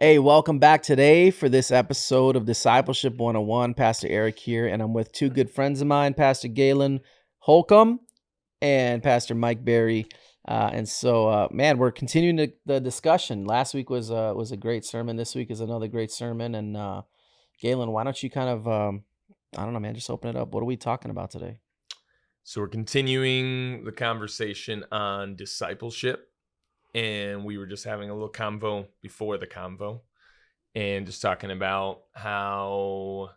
Hey, welcome back today for this episode of Discipleship 101. Pastor Eric here, and I'm with two good friends of mine, Pastor Galen Holcomb and Pastor Mike Berry. Man, we're continuing the discussion. Last week was a great sermon. This week is another great sermon. And Galen, why don't you kind of, I don't know, man, just open it up. What are we talking about today? So we're continuing the conversation on discipleship. And we were just having a little convo before the convo and just talking about how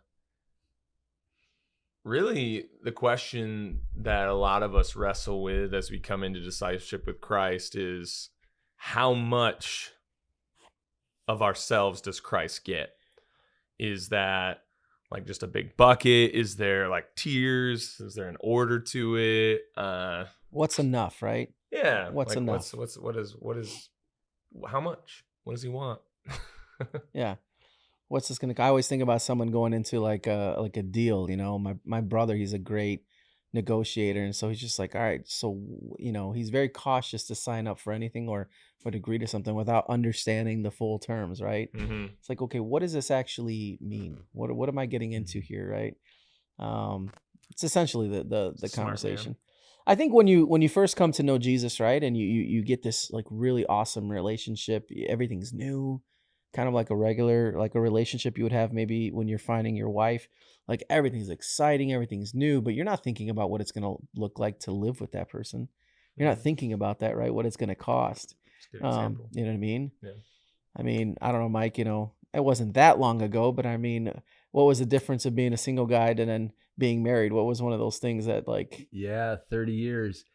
really the question that a lot of us wrestle with as we come into discipleship with Christ is how much of ourselves does Christ get? Is that like just a big bucket? Is there like tiers? Is there an order to it? What's enough, right? Yeah. What's like enough? How much? What does he want? Yeah. What's this gonna? I always think about someone going into like a deal. You know, my brother, he's a great negotiator, and so he's just like, all right, so he's very cautious to sign up for anything or to agree to something without understanding the full terms, right? Mm-hmm. It's like, okay, what does this actually mean? What am I getting into here, right? It's essentially the Smart conversation. man. I think when you first come to know Jesus, right, and you get this like really awesome relationship, everything's new, kind of like a relationship you would have maybe when you're finding your wife. Like everything's exciting, everything's new, but you're not thinking about what it's going to look like to live with that person. You're not thinking about that, right? What it's going to cost. That's a good example. You know what I mean? Yeah. I mean, I don't know, Mike, it wasn't that long ago, but I mean, what was the difference of being a single guy and then being married? What was one of those things that like... Yeah, 30 years.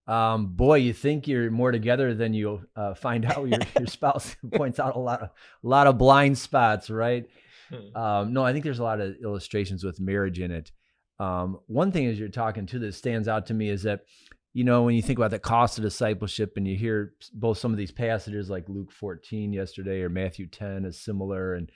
Boy, you think you're more together than you find out. Your spouse points out a lot of blind spots, right? No, I think there's a lot of illustrations with marriage in it. One thing as you're talking to that stands out to me is that, when you think about the cost of discipleship and you hear both some of these passages like Luke 14 yesterday or Matthew 10 is similar, and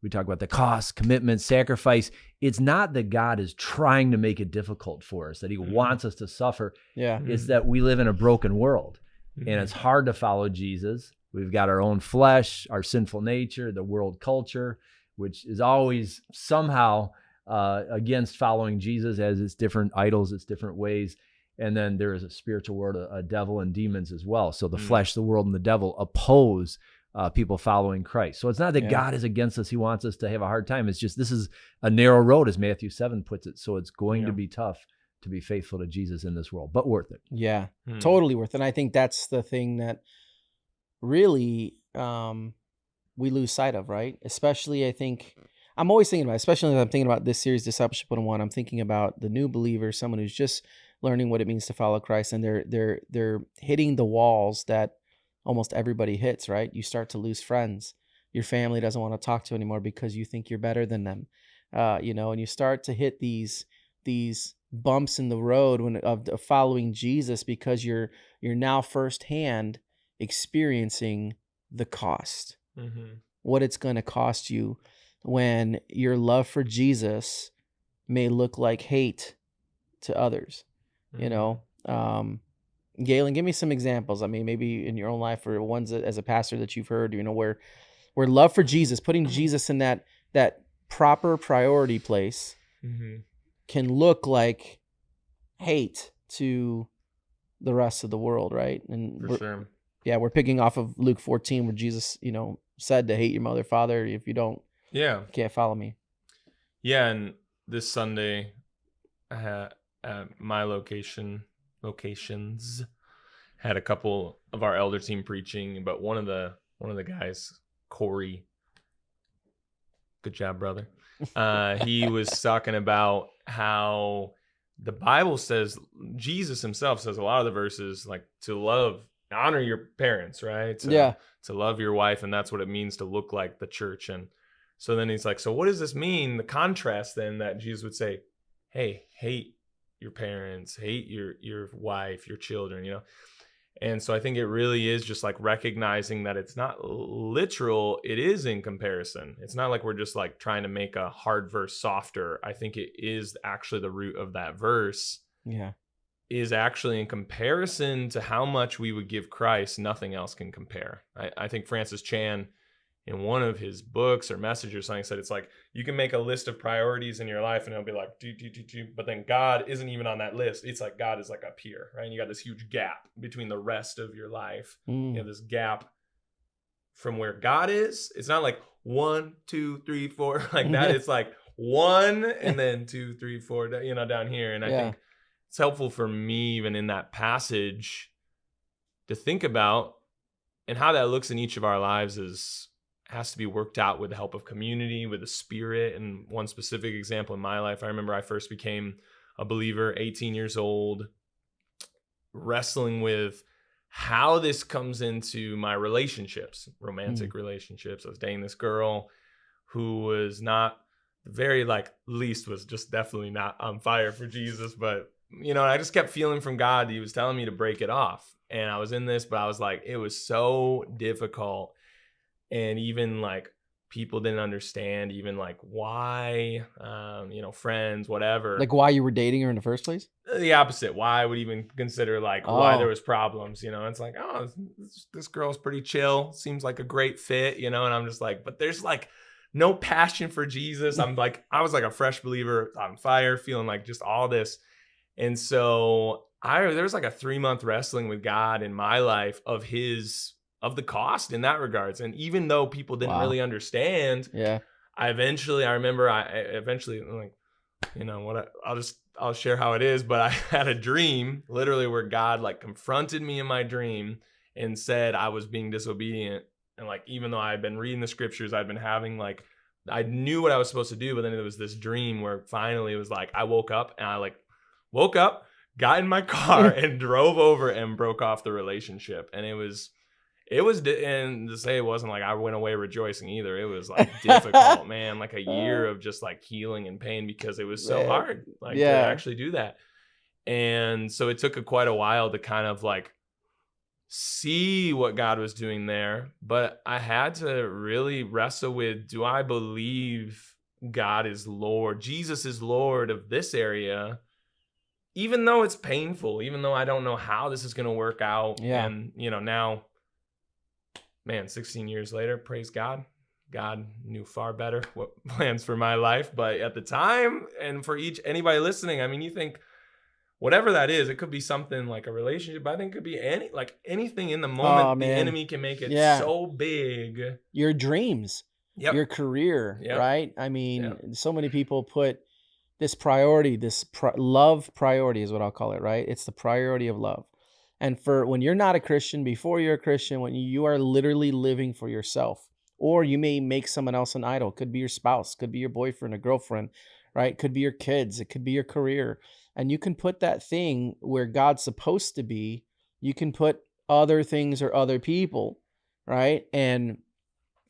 we talk about the cost, commitment, sacrifice. It's not that God is trying to make it difficult for us, that he wants us to suffer. Yeah. It's that we live in a broken world and it's hard to follow Jesus. We've got our own flesh, our sinful nature, the world culture, which is always somehow against following Jesus, as it's different idols, it's different ways. And then there is a spiritual world, a devil and demons as well. So the flesh, the world, and the devil oppose people following Christ. So it's not that God is against us. He wants us to have a hard time. It's just, this is a narrow road, as Matthew 7 puts it. So it's going to be tough to be faithful to Jesus in this world, but worth it. Yeah, totally worth it. And I think that's the thing that really we lose sight of, right? Especially, I think, I'm always thinking about, especially when I'm thinking about this series, Discipleship 101, I'm thinking about the new believer, someone who's just learning what it means to follow Christ, and they're hitting the walls that almost everybody hits, right? You start to lose friends. Your family doesn't want to talk to you anymore because you think you're better than them, and you start to hit these bumps in the road of following Jesus because you're now firsthand experiencing the cost, what it's going to cost you when your love for Jesus may look like hate to others, Galen, give me some examples. I mean, maybe in your own life or ones that, as a pastor that you've heard, where love for Jesus, putting Jesus in that proper priority place can look like hate to the rest of the world, right? And we're picking off of Luke 14 where Jesus, said to hate your mother, father. If you don't, you can't follow me. Yeah, and this Sunday at my locations had a couple of our elder team preaching, but one of the guys, Corey, good job, brother. He was talking about how the Bible says, Jesus himself says a lot of the verses like to honor your parents, right? To love your wife, and that's what it means to look like the church. And so then he's like, so what does this mean? The contrast then that Jesus would say, hey, hate your parents, hate your wife, your children, And so I think it really is just like recognizing that it's not literal, it is in comparison. It's not like we're just like trying to make a hard verse softer. I think it is actually the root of that verse. Yeah. Is actually in comparison to how much we would give Christ, nothing else can compare. I think Francis Chan in one of his books or messages or something, said it's like you can make a list of priorities in your life and it'll be like but then God isn't even on that list. It's like God is like up here, right? And you got this huge gap between the rest of your life. You have this gap from where God is. It's not like 1, 2, 3, 4 like that. It's like 1 and then 2, 3, 4, down here. And I think it's helpful for me even in that passage to think about, and how that looks in each of our lives has to be worked out with the help of community, with the Spirit. And one specific example in my life, I remember I first became a believer, 18 years old, wrestling with how this comes into my relationships, romantic relationships. I was dating this girl who was not very least was just definitely not on fire for Jesus. But, I just kept feeling from God, he was telling me to break it off. And I was in this, but I was like, it was so difficult. And even people didn't understand even why, friends, whatever. Like why you were dating her in the first place? The opposite. Why I would even consider why there was problems, It's like, oh, this girl's pretty chill. Seems like a great fit, and I'm just like, but there's no passion for Jesus. I was like a fresh believer on fire, feeling like just all this. And so there was like a 3-month wrestling with God in my life of the cost in that regards. And even though people didn't really understand, I'll share how it is. But I had a dream literally where God confronted me in my dream and said I was being disobedient. And even though I had been reading the scriptures, I'd been having I knew what I was supposed to do, but then it was this dream where finally it was I woke up and I got in my car and drove over and broke off the relationship. And it was, and to say it wasn't I went away rejoicing either. It was difficult, man, a year of just healing and pain because it was so hard to actually do that. And so it took quite a while to kind of see what God was doing there. But I had to really wrestle with, do I believe God is Lord? Jesus is Lord of this area, even though it's painful, even though I don't know how this is going to work out. Yeah. And, now, man, 16 years later, praise God. God knew far better what plans for my life. But at the time, and for anybody listening, you think whatever that is, it could be something like a relationship. But I think it could be anything in the moment. The enemy can make it so big. Your dreams, your career, right? So many people put this priority, love priority is what I'll call it, right? It's the priority of love. And for when you're not a Christian, before you're a Christian, when you are literally living for yourself, or you may make someone else an idol. Could be your spouse, could be your boyfriend or girlfriend, right? Could be your kids, it could be your career. And you can put that thing where God's supposed to be. You can put other things or other people, right? And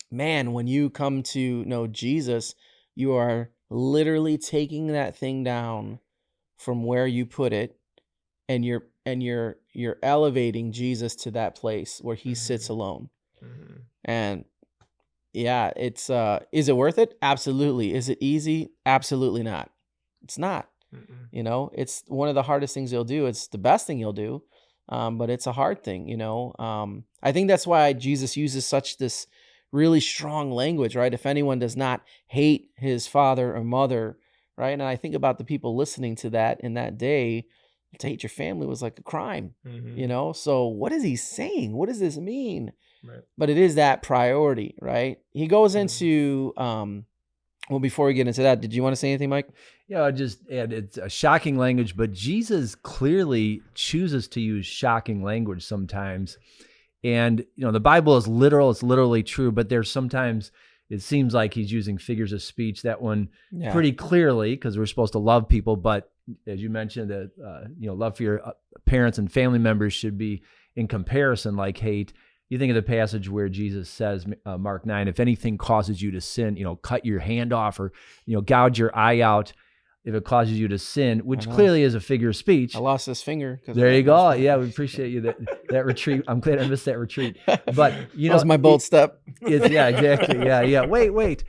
man, when you come to know Jesus, you are literally taking that thing down from where you put it, and you're elevating Jesus to that place where he sits alone. And it's is it worth it? Absolutely. Is it easy? Absolutely not. It's not. It's one of the hardest things you'll do. It's the best thing you'll do, but it's a hard thing. I think that's why Jesus uses such this really strong language, right? If anyone does not hate his father or mother, right? And I think about the people listening to that in that day, to hate your family was like a crime, So what is he saying? What does this mean? Right. But it is that priority, right? He goes into, well, before we get into that, did you want to say anything, Mike? Yeah, it's a shocking language, but Jesus clearly chooses to use shocking language sometimes. And, the Bible is literal, it's literally true, but there's sometimes it seems like he's using figures of speech. That one pretty clearly, because we're supposed to love people, but as you mentioned, that love for your parents and family members should be in comparison like hate. You think of the passage where Jesus says, Mark 9, if anything causes you to sin, cut your hand off or, gouge your eye out if it causes you to sin, which clearly is a figure of speech. I lost this finger. There you go. Yeah, we appreciate you that retreat. I'm glad I missed that retreat. But that was my bold step. Yeah, exactly. Yeah. Wait.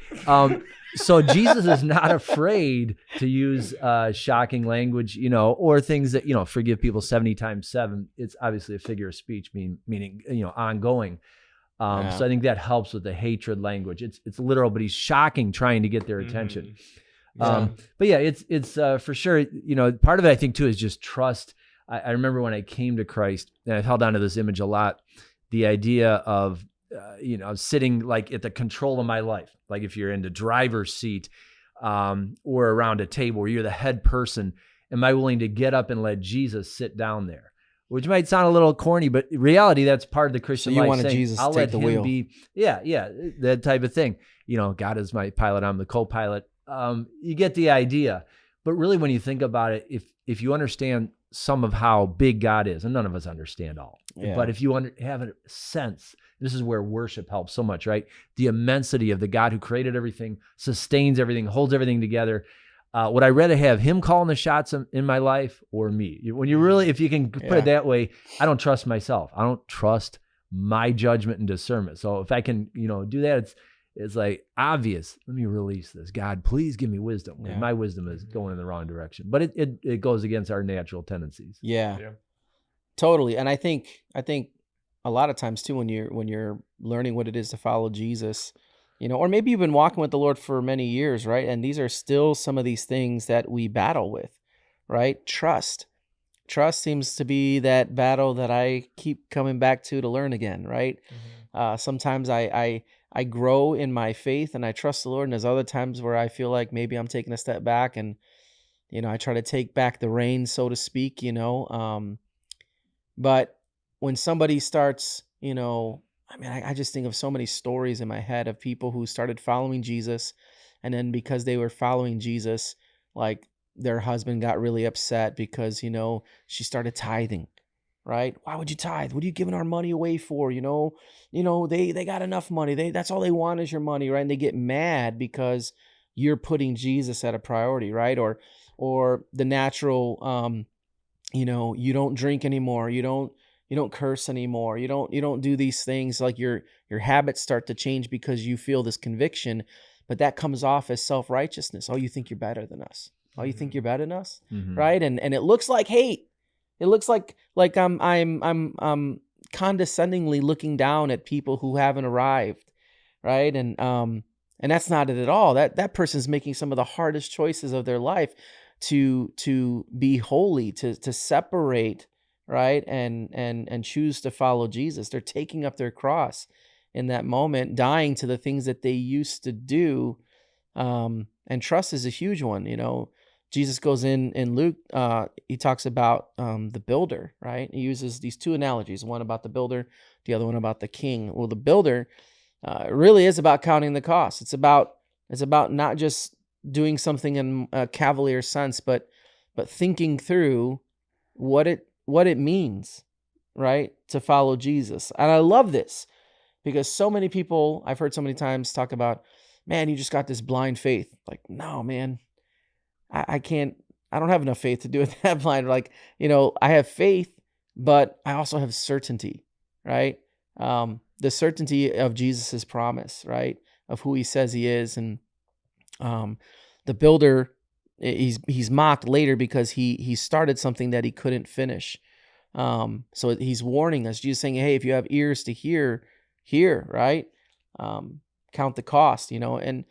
So Jesus is not afraid to use shocking language, or things that, forgive people 70 times 7. It's obviously a figure of speech, meaning ongoing. So I think that helps with the hatred language. It's literal, but he's shocking, trying to get their attention. Yeah. But yeah, it's for sure. Part of it I think too is just trust. I remember when I came to Christ, and I've held on to this image a lot. The idea of sitting like at the control of my life, like if you're in the driver's seat or around a table where you're the head person. Am I willing to get up and let Jesus sit down there? Which might sound a little corny, but in reality, that's part of the Christian So you life. wanted Saying, Jesus to I'll take let the him wheel. be, yeah, that type of thing. God is my pilot, I'm the co-pilot. You get the idea. But really, when you think about it, if you understand some of how big God is, and none of us understand all, but if you have a sense, this is where worship helps so much, right? The immensity of the God who created everything, sustains everything, holds everything together. Would I rather have him calling the shots in my life or me? When you really, if you can put it that way, I don't trust myself. I don't trust my judgment and discernment. So if I can, do that, it's like obvious. Let me release this. God, please give me wisdom. Because my wisdom is going in the wrong direction. But it goes against our natural tendencies. Yeah, totally. And I think a lot of times too, when you're learning what it is to follow Jesus, or maybe you've been walking with the Lord for many years, right? And these are still some of these things that we battle with, right? Trust seems to be that battle that I keep coming back to learn again, right? Sometimes I grow in my faith and I trust the Lord, and there's other times where I feel like maybe I'm taking a step back and I try to take back the reins, so to speak. But when somebody starts, I just think of so many stories in my head of people who started following Jesus, and then because they were following Jesus, like their husband got really upset because, she started tithing, right? Why would you tithe? What are you giving our money away for? They got enough money. That's all they want is your money, right? And they get mad because you're putting Jesus at a priority, right? Or the natural, you don't drink anymore. You don't curse anymore. You don't do these things. Like your habits start to change because you feel this conviction, but that comes off as self-righteousness. Oh, you think you're better than us. Oh, you think you're better than us, right? And it looks like hate. It looks like I'm condescendingly looking down at people who haven't arrived, right? And that's not it at all. That person's making some of the hardest choices of their life to be holy, to separate, right? And choose to follow Jesus. They're taking up their cross in that moment, dying to the things that they used to do. And trust is a huge one. Jesus goes in Luke, he talks about the builder, right? He uses these two analogies, one about the builder, the other one about the king. Well, the builder really is about counting the cost. It's about not just doing something in a cavalier sense, but thinking through what it means, right, to follow Jesus. And I love this because so many people I've heard so many times talk about, man, you just got this blind faith. Like, no, man, I can't. I don't have enough faith to do it that blind. Like, I have faith, but I also have certainty, right? The certainty of Jesus's promise, right, of who he says he is. And the builder, he's mocked later because he started something that he couldn't finish. So he's warning us. Jesus saying, hey, if you have ears to hear, right? Count the cost, and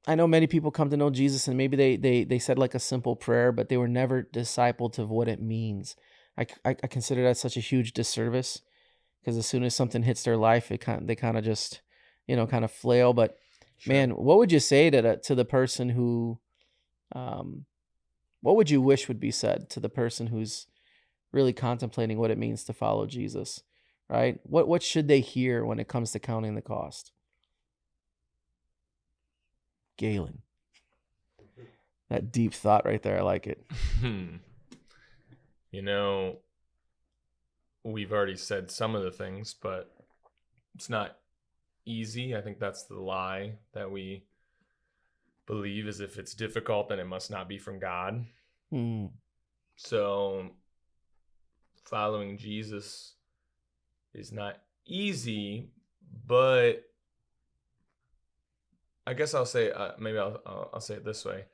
I know many people come to know Jesus and maybe they said like a simple prayer, but they were never discipled of what it means. I consider that such a huge disservice because as soon as something hits their life, they kind of just, kind of flail. But sure. Man, what would you say to the person who, what would you wish would be said to the person who's really contemplating what it means to follow Jesus, right? What should they hear when it comes to counting the cost? Galen. That deep thought right there. I like it. We've already said some of the things, but it's not easy. I think that's the lie that we believe, is if it's difficult, then it must not be from God. So following Jesus is not easy, but I guess I'll say, maybe I'll say it this way.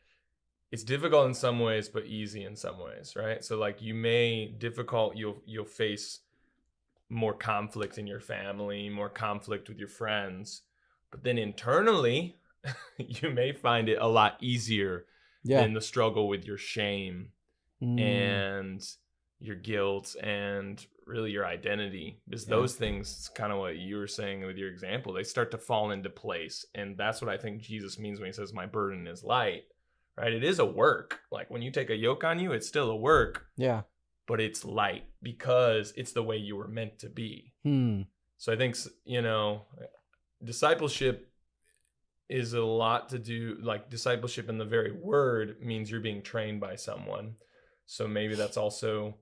It's difficult in some ways, but easy in some ways, right? So like you'll face more conflict in your family, more conflict with your friends. But then internally, you may find it a lot easier than the struggle with your shame and your guilt and really your identity, because those things, kind of what you were saying with your example, they start to fall into place. And that's what I think Jesus means when he says my burden is light, right? It is a work. Like when you take a yoke on you, it's still a work, but it's light because it's the way you were meant to be. So I think, you know, discipleship is a lot to do, like discipleship in the very word means you're being trained by someone. So maybe that's also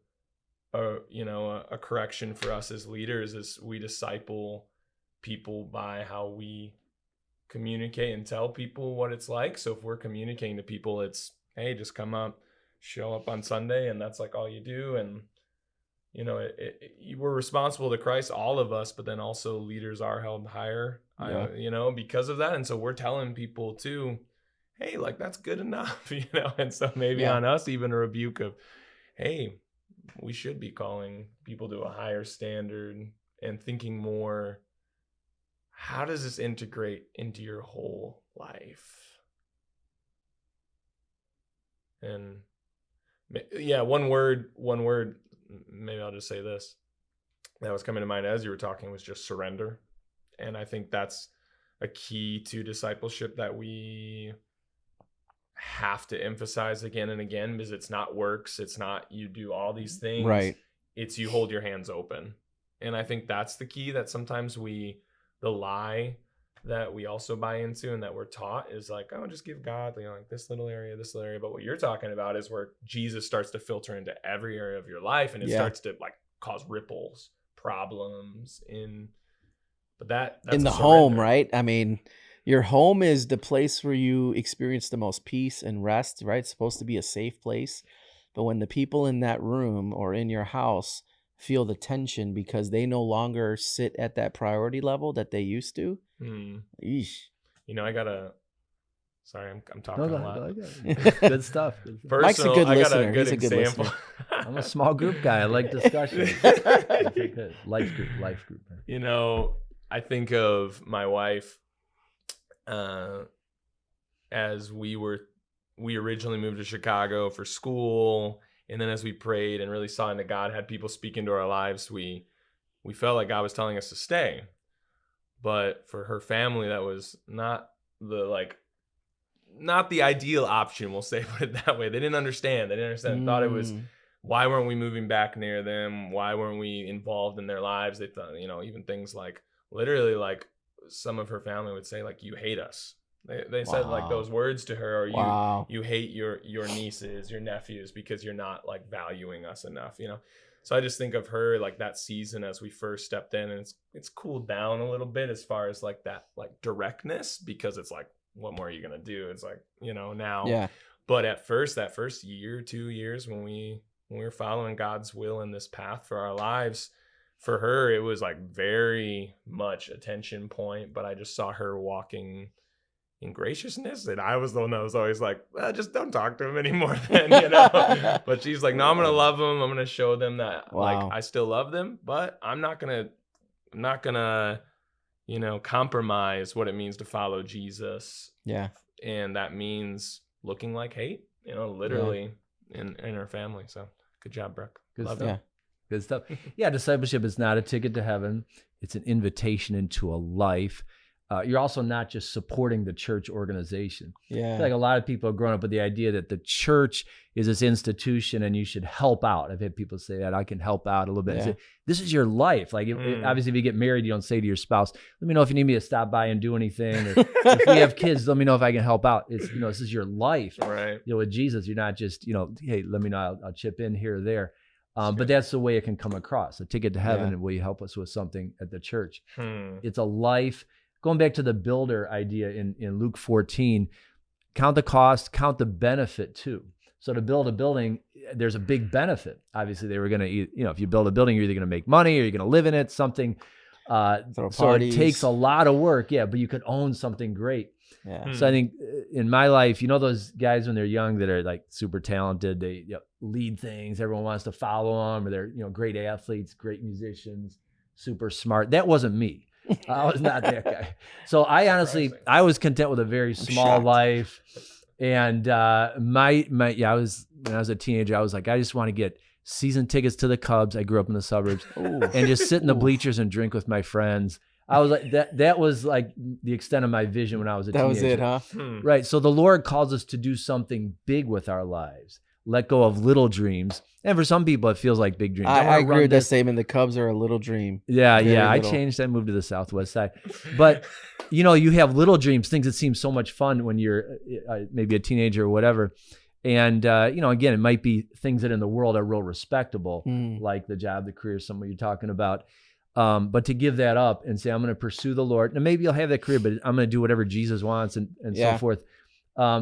a correction for us as leaders, is we disciple people by how we communicate and tell people what it's like. So if we're communicating to people, it's, hey, just come up, show up on Sunday, and that's like all you do. And you know, we're responsible to Christ, all of us, but then also leaders are held higher, you know, because of that. And so we're telling people too, hey, like that's good enough, you know. And so maybe on us, even a rebuke of, hey, we should be calling people to a higher standard and thinking more, how does this integrate into your whole life? And one word, maybe I'll just say this, that was coming to mind as you were talking, was just surrender. And I think that's a key to discipleship that we have to emphasize again and again, because it's not works. It's not you do all these things. Right. It's you hold your hands open. And I think that's the key that sometimes the lie that we also buy into and that we're taught is like, oh, just give God, you know, like this little area. But what you're talking about is where Jesus starts to filter into every area of your life, and it starts to like cause ripples, problems that's in the home, right? I mean, your home is the place where you experience the most peace and rest, right? It's supposed to be a safe place. But when the people in that room or in your house feel the tension because they no longer sit at that priority level that they used to, yeesh. You know, sorry, I'm talking a lot. Good stuff. Mike's a good listener. I got a good He's a good example. listener. I'm a small group guy. I like discussion. Life group. You know, I think of my wife as we originally moved to Chicago for school, and then as we prayed and really saw into God, had people speak into our lives, we felt like God was telling us to stay. But for her family, that was not the ideal option, we'll say, put it that way. They didn't understand. Thought it was, why weren't we moving back near them? Why weren't we involved in their lives? They thought, you know, even things like, literally, like some of her family would say, like, you hate us. They said like those words to her, or you hate your nieces, your nephews, because you're not like valuing us enough, you know. So I just think of her like that season as we first stepped in, and it's cooled down a little bit as far as like that like directness, because it's like, what more are you gonna do? It's like, you know, now. Yeah. But at first, that first year, 2 years, when we were following God's will in this path for our lives, for her it was like very much a tension point. But I just saw her walking in graciousness, and I was the one that was always like, just don't talk to him anymore then, you know. But she's like, no, I'm gonna love them. I'm gonna show them that like I still love them, but I'm not gonna you know, compromise what it means to follow Jesus. Yeah. And that means looking like hate, you know, literally in her family. So good job, Brooke. Good Love stuff. it. Good stuff. Yeah, discipleship is not a ticket to heaven. It's an invitation into a life. You're also not just supporting the church organization. Yeah. I feel like a lot of people have grown up with the idea that the church is this institution and you should help out. I've had people say that I can help out a little bit. I say, this is your life. Like, obviously, if you get married, you don't say to your spouse, let me know if you need me to stop by and do anything. Or if we have kids, let me know if I can help out. It's, you know, this is your life. Right. You know, with Jesus, you're not just, you know, hey, let me know, I'll chip in here or there. But that's the way it can come across. A ticket to heaven, and will you help us with something at the church? It's a life. Going back to the builder idea in Luke 14, count the cost, count the benefit too. So to build a building, there's a big benefit. Obviously, they were going to, you know, if you build a building, you're either going to make money or you're going to live in it, something. So it takes a lot of work, but you could own something great. Yeah. So I think in my life, you know, those guys when they're young that are like super talented, they lead things, everyone wants to follow them, or they're, you know, great athletes, great musicians. super smart. That wasn't me. I was not that guy. So I honestly, Surprising. I was content with a very small shocked. life. And I was, when I was a teenager, I was like, I just want to get season tickets to the Cubs. I grew up in the suburbs and just sit in the Ooh. bleachers and drink with my friends. I was like, that was like the extent of my vision when I was a That teenager. was it, huh? Right. So the Lord calls us to do something big with our lives. Let go of little dreams. And for some people, it feels like big dreams. I wanna agree run with that this. statement. The Cubs are a little dream. Yeah, Very yeah. I little. changed. I moved to the Southwest side. But, you know, you have little dreams, things that seem so much fun when you're maybe a teenager or whatever. And, you know, again, it might be things that in the world are real respectable, like the job, the career, something you're talking about. But to give that up and say, I'm going to pursue the Lord. And maybe you'll have that career, but I'm going to do whatever Jesus wants and so forth.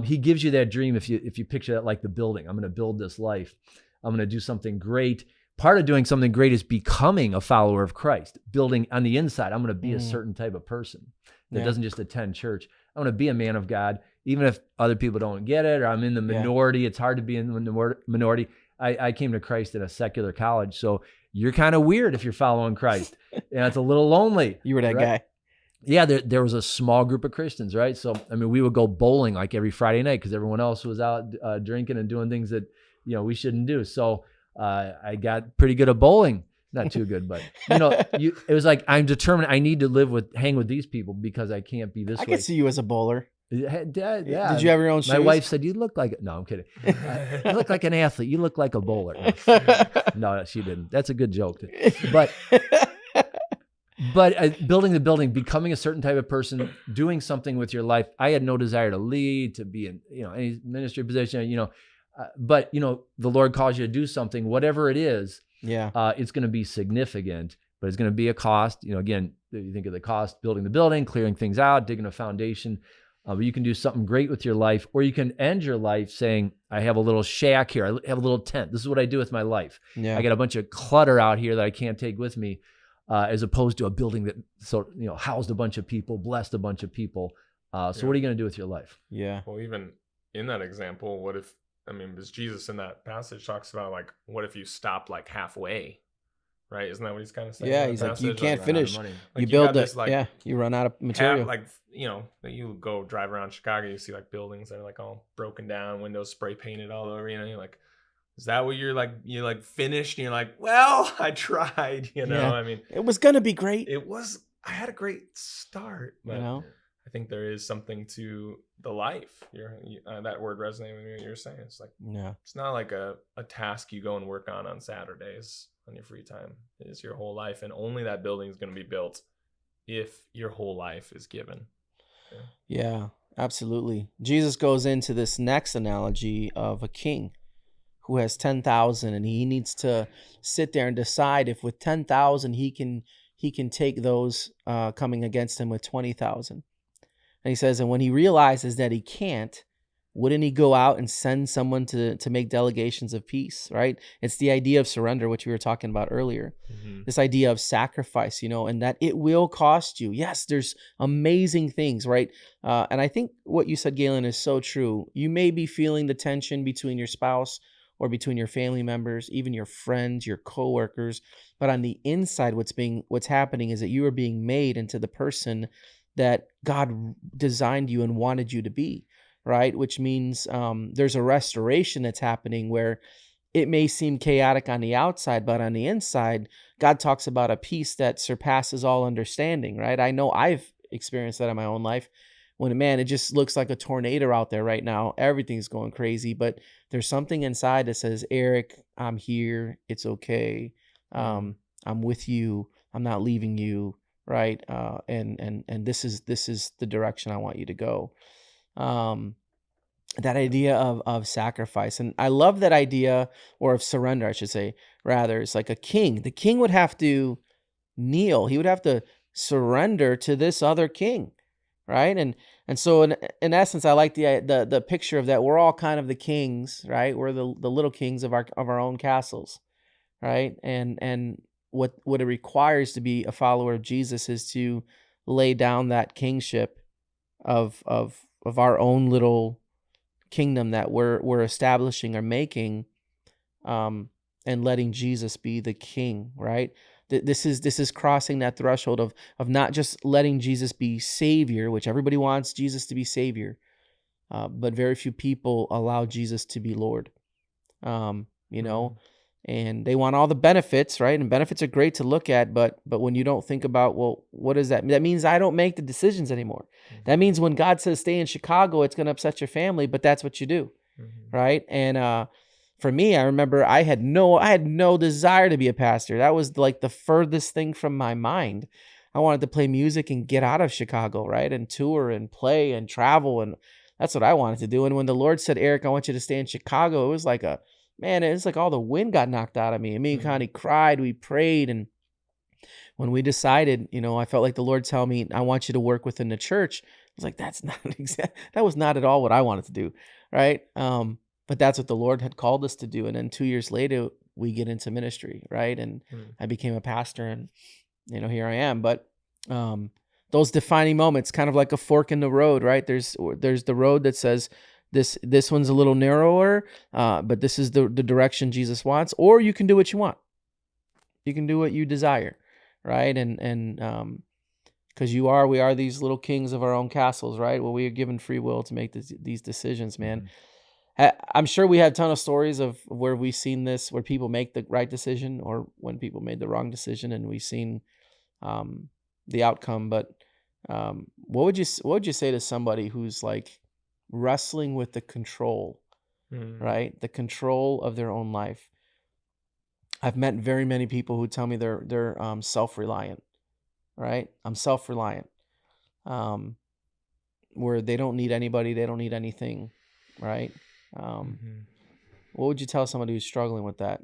He gives you that dream if you picture that like the building. I'm going to build this life. I'm going to do something great. Part of doing something great is becoming a follower of Christ, building on the inside. I'm going to be a certain type of person that doesn't just attend church. I want to be a man of God, even if other people don't get it or I'm in the minority. It's hard to be in the minority. I came to Christ at a secular college. So you're kind of weird if you're following Christ. And it's a little lonely. You were that guy. Yeah, there was a small group of Christians, right? So, I mean, we would go bowling like every Friday night because everyone else was out drinking and doing things that, you know, we shouldn't do. So I got pretty good at bowling. Not too good, but, you know, it was like, I'm determined I need to hang with these people because I can't be this way. I could see you as a bowler. Yeah. Did you have your own shoes? My wife said, you look like, no, I'm kidding. You look like an athlete. You look like a bowler. No, she didn't. That's a good joke. But building the building, becoming a certain type of person, doing something with your life. I had no desire to lead, to be in, you know, any ministry position, you know, but, you know, the Lord calls you to do something, whatever it is, it's going to be significant, but it's going to be a cost. You know, again, you think of the cost, building the building, clearing things out, digging a foundation. But you can do something great with your life, or you can end your life saying, I have a little shack here. I have a little tent. This is what I do with my life. Yeah. I got a bunch of clutter out here that I can't take with me. As opposed to a building that housed a bunch of people, blessed a bunch of people. So what are you going to do with your life? Yeah. Well, even in that example, what if, I mean, because Jesus in that passage talks about like, what if you stop like halfway, right? Isn't that what he's kind of saying? Yeah, he's like, you can't finish. Like You build this, it. like, You run out of material. like, you know, you go drive around Chicago, you see like buildings that are like all broken down, windows spray painted all over, you know, you're like, is that what you're like finished? And you're like, well, I tried, you know, Yeah. I mean, It was going to be great. I had a great start, but You know? I think there is something to the life. That word resonated with me. What you're saying, it's like, it's not like a task you go and work on Saturdays on your free time. It is your whole life, and only that building is going to be built if your whole life is given. Yeah, absolutely. Jesus goes into this next analogy of a king who has 10,000, and he needs to sit there and decide if with 10,000 he can take those coming against him with 20,000. And he says, and when he realizes that he can't, wouldn't he go out and send someone to make delegations of peace, right? It's the idea of surrender, which we were talking about earlier. Mm-hmm. This idea of sacrifice, you know, and that it will cost you. Yes, there's amazing things, right? And I think what you said, Galen, is so true. You may be feeling the tension between your spouse or between your family members, even your friends, your coworkers. But on the inside, what's happening is that you are being made into the person that God designed you and wanted you to be, right? Which means there's a restoration that's happening where it may seem chaotic on the outside, but on the inside, God talks about a peace that surpasses all understanding, right? I know I've experienced that in my own life. When, man, it just looks like a tornado out there right now. Everything's going crazy, but there's something inside that says, Eric, I'm here. It's okay. I'm with you. I'm not leaving you, right? And this is the direction I want you to go. That idea of sacrifice. And I love that idea, or of surrender, I should say, rather. It's like a king. The king would have to kneel. He would have to surrender to this other king. Right. And so in essence, I like the picture of that. We're all kind of the kings, right? We're the little kings of our own castles. Right. And what it requires to be a follower of Jesus is to lay down that kingship of our own little kingdom that we're establishing or making, and letting Jesus be the king, right? This is crossing that threshold of not just letting Jesus be savior, which everybody wants Jesus to be savior, but very few people allow Jesus to be Lord. You know, and they want all the benefits, right? And benefits are great to look at, but when you don't think about, well, what does that mean? That means I don't make the decisions anymore. That means when God says stay in Chicago, it's going to upset your family, but that's what you do, right? And for me, I remember I had no desire to be a pastor. That was like the furthest thing from my mind. I wanted to play music and get out of Chicago, right? And tour and play and travel, and that's what I wanted to do. And when the Lord said, Eric, I want you to stay in Chicago, it was like it's like all the wind got knocked out of me. And me and Connie cried, we prayed. And when we decided, I felt like the Lord tell me, I want you to work within the church. I was like, that was not at all what I wanted to do. Right. But that's what the Lord had called us to do. And then 2 years later, we get into ministry. Right. And I became a pastor, and, here I am. But, those defining moments, kind of like a fork in the road, right? There's the road that says, this one's a little narrower, but this is the direction Jesus wants. Or you can do what you want. You can do what you desire, right? And because we are these little kings of our own castles, right? Well, we are given free will to make these decisions, man. I'm sure we have a ton of stories of where we've seen this, where people make the right decision or when people made the wrong decision, and we've seen the outcome. But what would you say to somebody who's like wrestling with the control, right? The control of their own life. I've met very many people who tell me they're self-reliant, right? I'm self-reliant, where they don't need anybody, they don't need anything, right? What would you tell somebody who's struggling with that?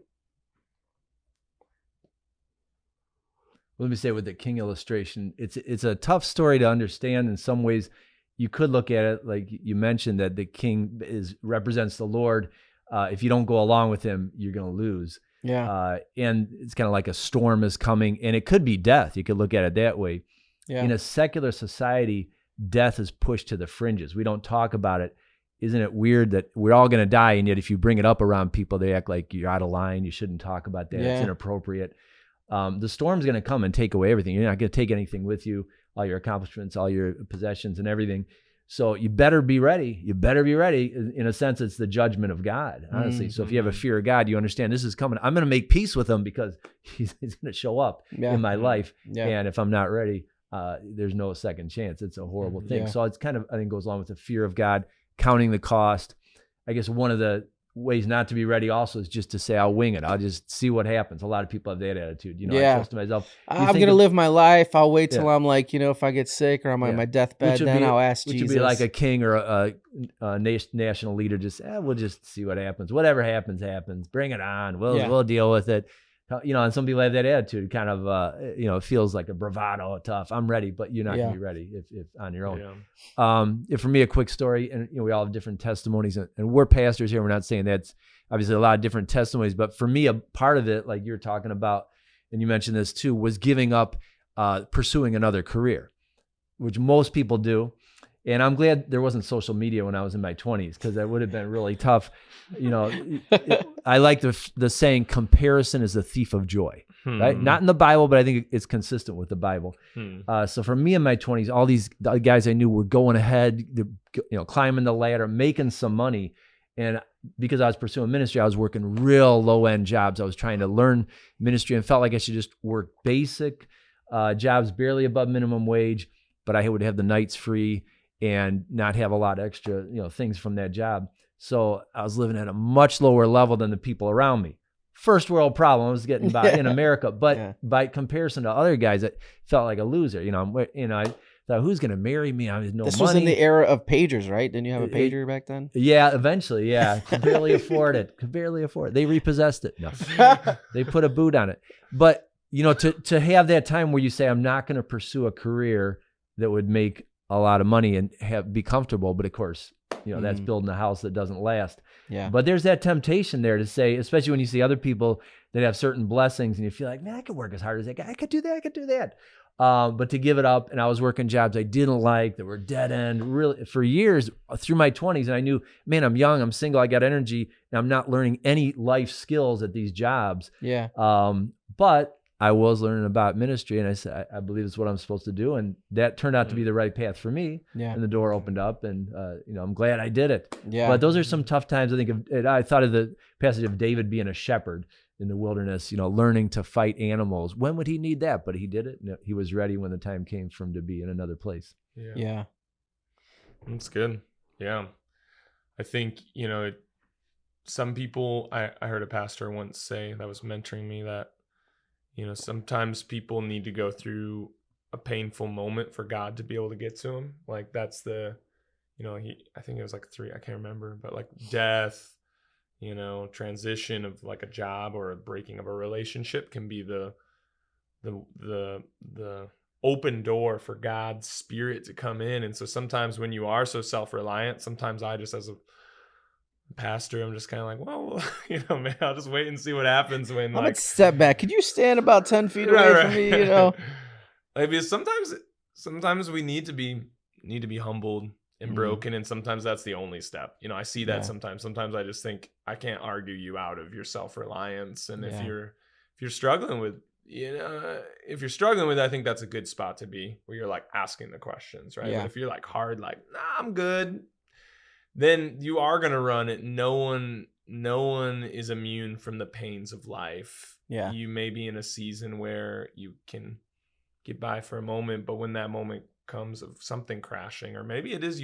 Let me say with the king illustration, it's a tough story to understand. In some ways, you could look at it like you mentioned, that the king represents the Lord. If you don't go along with him, you're going to lose. Yeah. And it's kind of like a storm is coming, and it could be death. You could look at it that way. Yeah. In a secular society, death is pushed to the fringes. We don't talk about it. Isn't it weird that we're all going to die, and yet if you bring it up around people, they act like you're out of line. You shouldn't talk about that. It's inappropriate. The storm's going to come and take away everything. You're not going to take anything with you, all your accomplishments, all your possessions and everything. So you better be ready. You better be ready. In a sense, it's the judgment of God, honestly. So if you have a fear of God, you understand this is coming. I'm going to make peace with him because he's going to show up in my life. Yeah. And if I'm not ready, there's no second chance. It's a horrible thing. Yeah. So it's kind of, I think, goes along with the fear of God, counting the cost. I guess one of the ways not to be ready also is just to say, I'll wing it. I'll just see what happens. A lot of people have that attitude. I trust myself. I'm going to live my life. I'll wait till I'm like, if I get sick or I'm on my deathbed, then I'll ask Jesus. Which would be like a king or a national leader. Just, we'll just see what happens. Whatever happens, happens. Bring it on. We'll deal with it. And some people have that attitude, kind of, it feels like a bravado, tough. I'm ready, but you're not going to be ready if on your own. Yeah. For me, a quick story, and we all have different testimonies, and we're pastors here. We're not saying that's obviously a lot of different testimonies, but for me, a part of it, like you're talking about, and you mentioned this too, was giving up pursuing another career, which most people do. And I'm glad there wasn't social media when I was in my 20s, because that would have been really tough. I like the saying, comparison is the thief of joy, right? Not in the Bible, but I think it's consistent with the Bible. So for me in my 20s, all these guys I knew were going ahead, climbing the ladder, making some money. And because I was pursuing ministry, I was working real low-end jobs. I was trying to learn ministry and felt like I should just work basic jobs, barely above minimum wage, but I would have the nights free and not have a lot of extra, things from that job. So I was living at a much lower level than the people around me. First world problem. I was getting by in America, but by comparison to other guys, I felt like a loser. I thought, who's going to marry me? I had no money. This was in the era of pagers, right? Didn't you have a pager back then? Yeah, eventually. Yeah, could barely afford it. They repossessed it. No, they put a boot on it. But to have that time where you say, I'm not going to pursue a career that would make a lot of money and be comfortable, but of course, that's building a house that doesn't last. Yeah. But there's that temptation there to say, especially when you see other people that have certain blessings and you feel like, man, I could work as hard as that guy. I could do that. I could do that. But to give it up, and I was working jobs I didn't like that were dead end really for years through my 20s. And I knew, man, I'm young, I'm single, I got energy, and I'm not learning any life skills at these jobs. Yeah. But I was learning about ministry, and I said, I believe it's what I'm supposed to do. And that turned out to be the right path for me. Yeah. And the door opened up, and I'm glad I did it. Yeah. But those are some tough times. I think I thought of the passage of David being a shepherd in the wilderness, learning to fight animals. When would he need that? But he did it. And he was ready when the time came for him to be in another place. Yeah. That's good. Yeah. I think, some people, I heard a pastor once say that was mentoring me that, sometimes people need to go through a painful moment for God to be able to get to them. Like that's I think it was like 3, I can't remember, but like death, transition of like a job or a breaking of a relationship can be the open door for God's Spirit to come in. And so sometimes when you are so self-reliant, sometimes I just as a pastor, I'm just kind of like, well, man, I'll just wait and see what happens when I'm gonna step back. Could you stand about 10 feet away right, from me? Like, because sometimes we need to be humbled and broken, and sometimes that's the only step. I see that sometimes I just think I can't argue you out of your self-reliance. And if you're struggling with I think that's a good spot to be, where you're like asking the questions, right? But if you're like hard, like, nah, I'm good, then you are going to run it. No one is immune from the pains of life. Yeah. You may be in a season where you can get by for a moment, but when that moment comes of something crashing, or maybe it is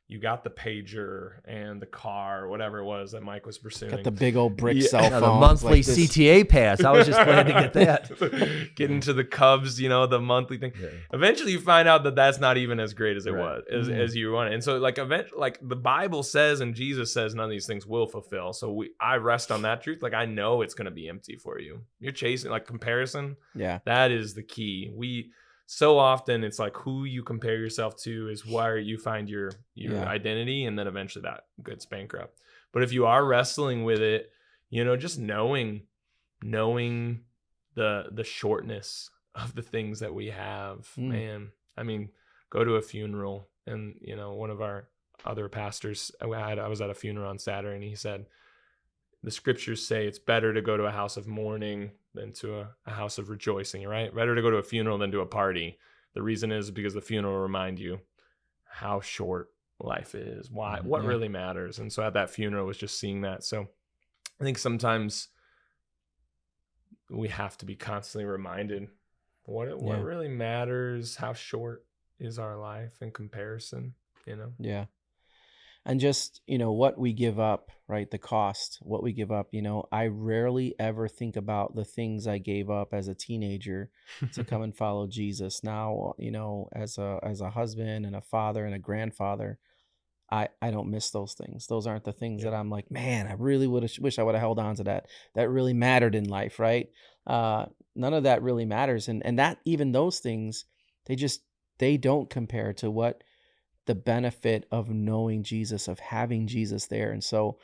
you got the pager and the car, or whatever it was that Mike was pursuing. Got the big old brick cell phone. The monthly CTA pass. I was just glad to get that. Get into the Cubs, the monthly thing. Yeah. Eventually you find out that that's not even as great as it was, as you want it. And so like the Bible says and Jesus says none of these things will fulfill. So I rest on that truth. Like I know it's going to be empty for you. You're chasing like comparison. Yeah. That is the key. So often it's like who you compare yourself to is where you find your identity, and then eventually that gets bankrupt. But if you are wrestling with it, just knowing the shortness of the things that we have, man. I mean, go to a funeral, and one of our other pastors, I was at a funeral on Saturday, and he said, the scriptures say it's better to go to a house of mourning than to a house of rejoicing, right? Better to go to a funeral than to a party. The reason is because the funeral will remind you how short life is, what really matters. And so at that funeral was just seeing that. So I think sometimes we have to be constantly reminded what really matters, how short is our life in comparison, Yeah. And just, what we give up, right? The cost, what we give up, I rarely ever think about the things I gave up as a teenager to come and follow Jesus. Now, as a husband and a father and a grandfather, I don't miss those things. Those aren't the things that I'm like, man, I really wish I would have held on to that. That really mattered in life, right? None of that really matters. And that, even those things, they don't compare to what the benefit of knowing Jesus, of having Jesus there. And so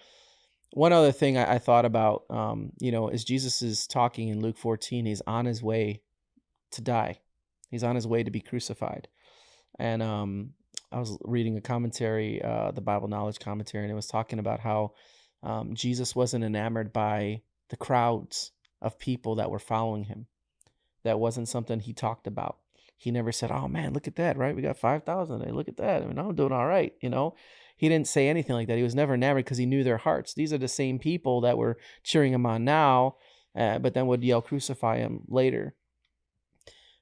one other thing I thought about, as Jesus is talking in Luke 14, he's on his way to die. He's on his way to be crucified. And I was reading a commentary, the Bible Knowledge commentary, and it was talking about how Jesus wasn't enamored by the crowds of people that were following him. That wasn't something he talked about. He never said, oh man, look at that, right? We got 5,000 today. Look at that. I mean, I'm doing all right. He didn't say anything like that. He was never enamored because he knew their hearts. These are the same people that were cheering him on now, but then would yell, crucify him later.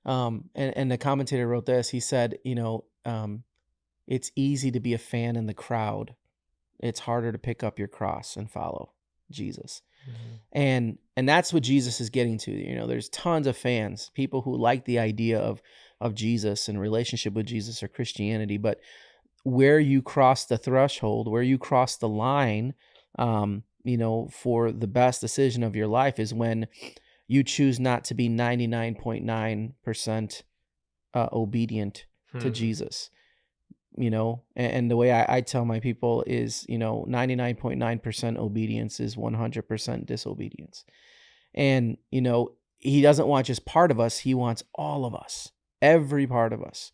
And the commentator wrote this. He said, it's easy to be a fan in the crowd. It's harder to pick up your cross and follow Jesus. Mm-hmm. And that's what Jesus is getting to. There's tons of fans, people who like the idea of Jesus and relationship with Jesus or Christianity, but where you cross the threshold, where you cross the line, for the best decision of your life is when you choose not to be 99.9% obedient to Jesus. and the way I tell my people is, 99.9% obedience is 100% disobedience. And, he doesn't want just part of us. He wants all of us, every part of us.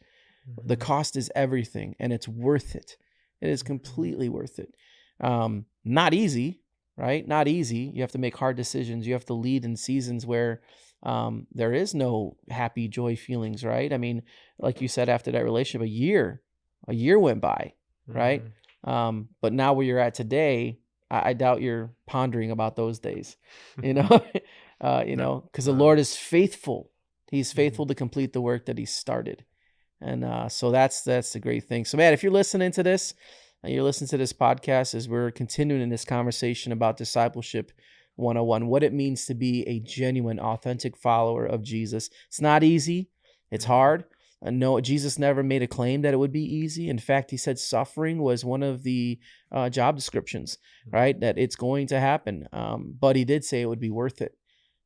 The cost is everything, and it's worth it. It is completely worth it. Not easy, right? Not easy. You have to make hard decisions. You have to lead in seasons where there is no happy, joy feelings, right? I mean, like you said, after that relationship, a year went by, right? But now where you're at today, I doubt you're pondering about those days, because the Lord is faithful. He's faithful to complete the work that he started. And so that's the great thing. So, man, if you're listening to this, you're listening to this podcast as we're continuing in this conversation about Discipleship 101, what it means to be a genuine, authentic follower of Jesus. It's not easy. It's hard. No, Jesus never made a claim that it would be easy. In fact, he said suffering was one of the job descriptions, right? That it's going to happen. But he did say it would be worth it.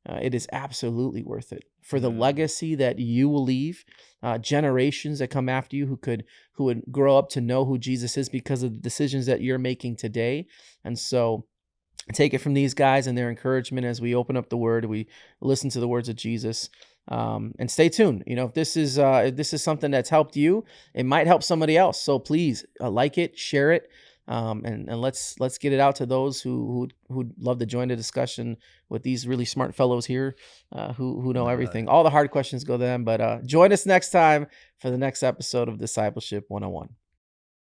It is absolutely worth it for the legacy that you will leave, generations that come after you who would grow up to know who Jesus is because of the decisions that you're making today. And so take it from these guys and their encouragement as we open up the word, we listen to the words of Jesus, and stay tuned. If this is something that's helped you, it might help somebody else. So please like it, share it. And let's get it out to those who'd love to join the discussion with these really smart fellows here, who know everything. All the hard questions go to them. But join us next time for the next episode of Discipleship 101.